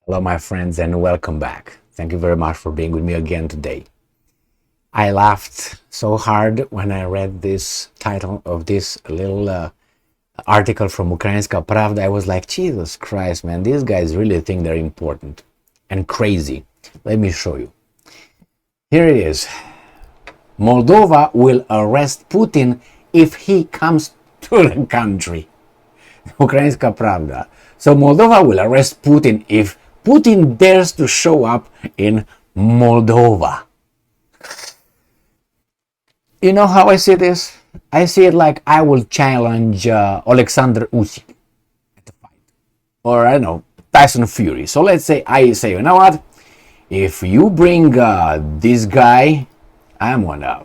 Hello, my friends, and welcome back. Thank you very much for being with me again today. I laughed so hard when I read this title of this little article from Ukrainska Pravda. I was like, Jesus Christ, man, these guys really think they're important and crazy. Let me show you. Here it is. Moldova will arrest Putin if he comes to the country. Ukrainska Pravda. So Moldova will arrest Putin if Putin dares to show up in Moldova. You know how I see this? I see it like I will challenge Alexander Usyk at the fight. Or I don't know, Tyson Fury. So let's say I say, you know what? If you bring this guy, I'm gonna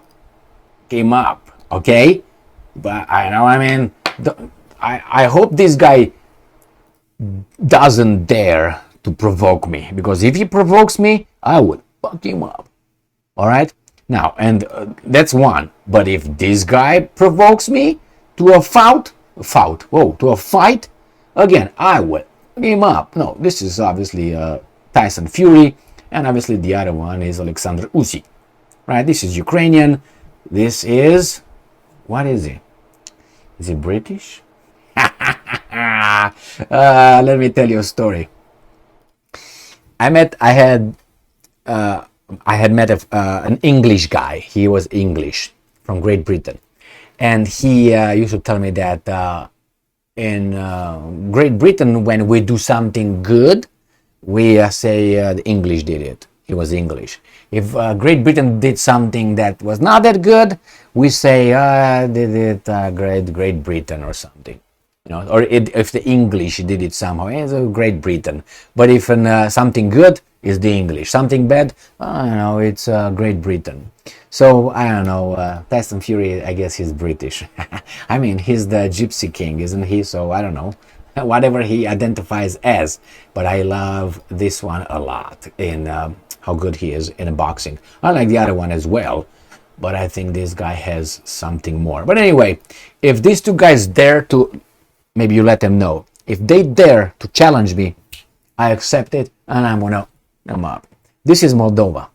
him up, okay? But I know, I mean, I hope this guy doesn't dare to provoke me, because if he provokes me, I would fuck him up. All right? Now, and that's one. But if this guy provokes me to a fight, again, I would fuck him up. No, this is obviously Tyson Fury, and obviously the other one is Alexander Usyk. Right? This is Ukrainian. This is, what is he? Is he British? Let me tell you a story. I had met an English guy. He was English from Great Britain, and he used to tell me that in Great Britain, when we do something good, we say the English did it. He was English. If Great Britain did something that was not that good, we say did it Great Britain or something. You know, or if the English did it somehow, it's a Great Britain. But if something good is the English, something bad, I don't know, it's Great Britain. So I don't know, Tyson Fury, I guess he's British. I mean, he's the Gypsy King, isn't he? So I don't know, whatever he identifies as. But I love this one a lot in how good he is in boxing. I like the other one as well, but I think this guy has something more. But anyway, if these two guys dare to, maybe you let them know. If they dare to challenge me, I accept it, and I'm gonna come up. This is Moldova.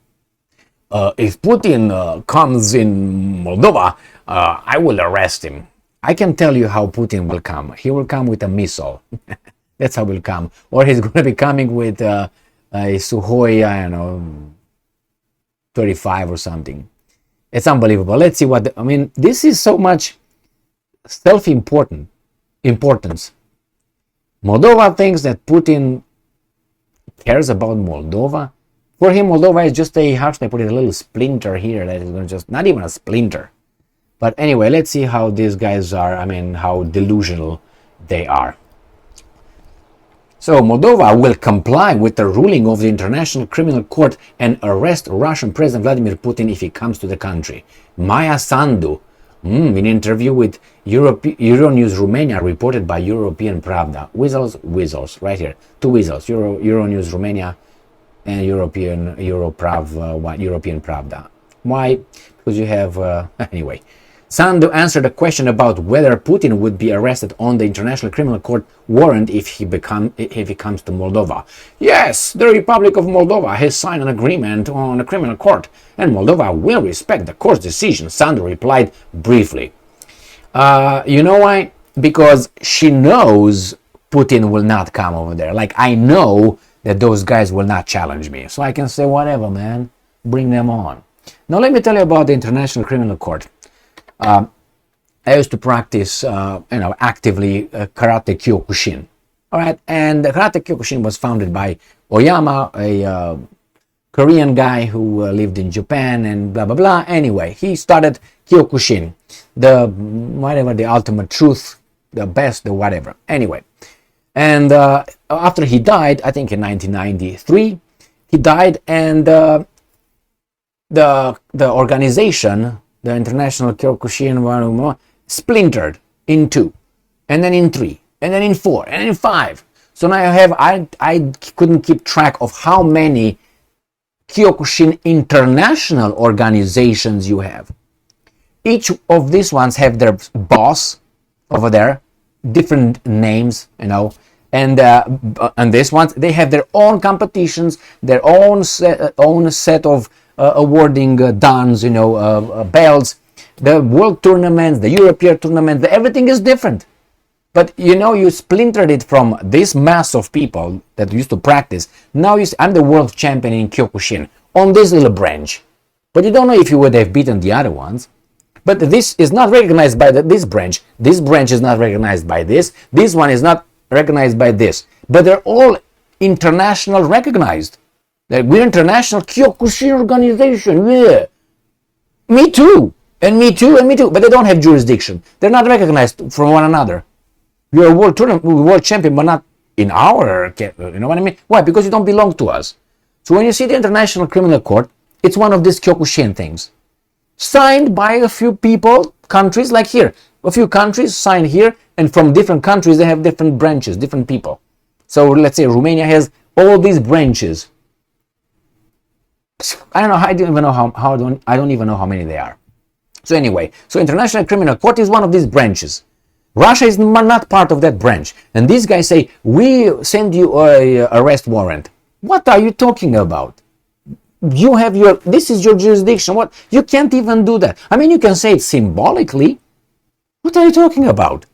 If Putin comes in Moldova, I will arrest him. I can tell you how Putin will come. He will come with a missile. That's how he'll come. Or he's going to be coming with a Sukhoi, I don't know, 35 or something. It's unbelievable. Let's see what... I mean, this is so much self-importance. Moldova thinks that Putin cares about Moldova. For him, Moldova is just how should I put it, a little splinter here that is going to just, not even a splinter. But anyway, let's see how these guys are, I mean, how delusional they are. So Moldova will comply with the ruling of the International Criminal Court and arrest Russian President Vladimir Putin if he comes to the country. Maya Sandu, in an interview with Euronews Romania, reported by European Pravda. Weasels, right here. Two weasels, Euronews Romania and European Pravda. Why? Because you have, anyway. Sandu answered a question about whether Putin would be arrested on the International Criminal Court warrant if he comes to Moldova. Yes, the Republic of Moldova has signed an agreement on the criminal court, and Moldova will respect the court's decision, Sandu replied briefly. You know why? Because she knows Putin will not come over there. Like, I know that those guys will not challenge me. So I can say, whatever, man, bring them on. Now let me tell you about the International Criminal Court. I used to practice, actively Karate Kyokushin. All right, and the Karate Kyokushin was founded by Oyama, a Korean guy who lived in Japan and blah, blah, blah. Anyway, he started Kyokushin, the ultimate truth, the best, the whatever. Anyway, and after he died, I think in 1993, he died, and the organization, the International Kyokushin, splintered in 2, and then in 3, and then in 4, and in 5. So now I couldn't keep track of how many Kyokushin international organizations you have. Each of these ones have their boss over there, different names, And this ones, they have their own competitions, their own set of awarding dons, belts, the world tournaments, the European tournaments, everything is different. But you splintered it from this mass of people that used to practice. Now I'm the world champion in Kyokushin on this little branch. But you don't know if you would have beaten the other ones. But this is not recognized by this branch. This branch is not recognized by this. This one is not recognized by this. But they're all international recognized. We're international Kyokushin organization. Yeah. Me too. And me too. And me too. But they don't have jurisdiction. They're not recognized from one another. You're a world champion, but not in our, you know what I mean? Why? Because you don't belong to us. So when you see the International Criminal Court, it's one of these Kyokushin things. Signed by a few people, countries, like here. A few countries signed here, and from different countries, they have different branches, different people. So let's say Romania has all these branches. I don't know, I don't even know I don't even know how many they are. So anyway, so International Criminal Court is one of these branches. Russia is not part of that branch. And these guys say, we send you a arrest warrant. What are you talking about? You have this is your jurisdiction. What? You can't even do that. I mean, you can say it symbolically. What are you talking about?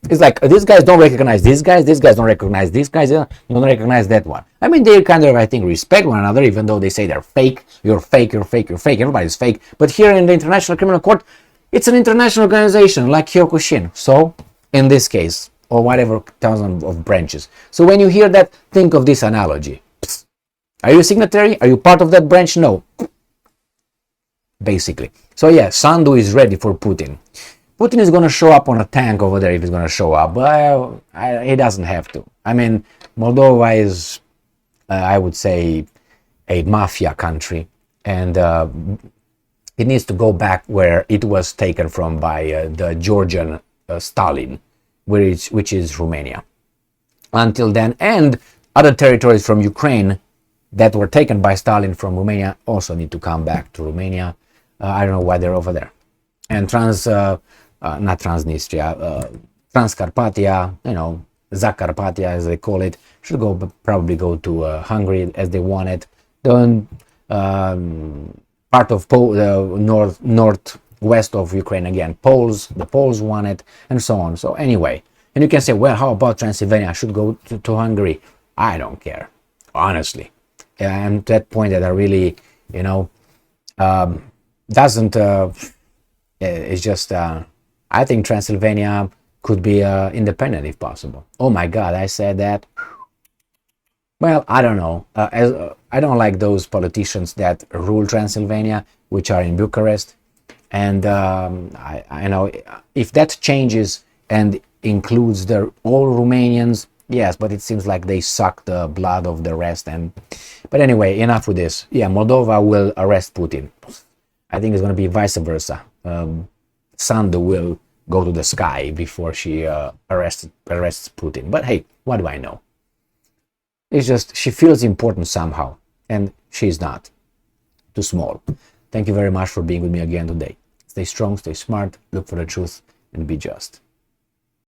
It's like, these guys don't recognize these guys don't recognize these guys, don't recognize that one. I mean, they kind of, I think, respect one another, even though they say they're fake. You're fake, you're fake, you're fake. Everybody's fake. But here in the International Criminal Court, it's an international organization like Kyokushin. So, in this case, or whatever thousand of branches. So when you hear that, think of this analogy. Psst. Are you a signatory? Are you part of that branch? No. Basically. So yeah, Sandu is ready for Putin. Putin is going to show up on a tank over there if he's going to show up. But he doesn't have to. I mean, Moldova is, I would say, a mafia country. And it needs to go back where it was taken from by the Georgian Stalin, which is Romania. Until then, and other territories from Ukraine that were taken by Stalin from Romania also need to come back to Romania. I don't know why they're over there. And not Transnistria, Transcarpathia, Zakarpathia as they call it, should probably go to Hungary as they want it. The part of northwest of Ukraine again, the Poles want it, and so on. So anyway, and you can say, well, how about Transylvania? Should go to Hungary? I don't care, honestly. I'm at that point that I really, doesn't. It's just. I think Transylvania could be independent if possible. Oh my God, I said that. Well, I don't know. I don't like those politicians that rule Transylvania, which are in Bucharest. And I know if that changes and includes all Romanians, yes, but it seems like they suck the blood of the rest. But anyway, enough with this. Yeah, Moldova will arrest Putin. I think it's going to be vice versa. Sandu will go to the sky before she arrests Putin. But hey, what do I know? It's just she feels important somehow, and she's not. Too small. Thank you very much for being with me again today. Stay strong, stay smart, look for the truth, and be just.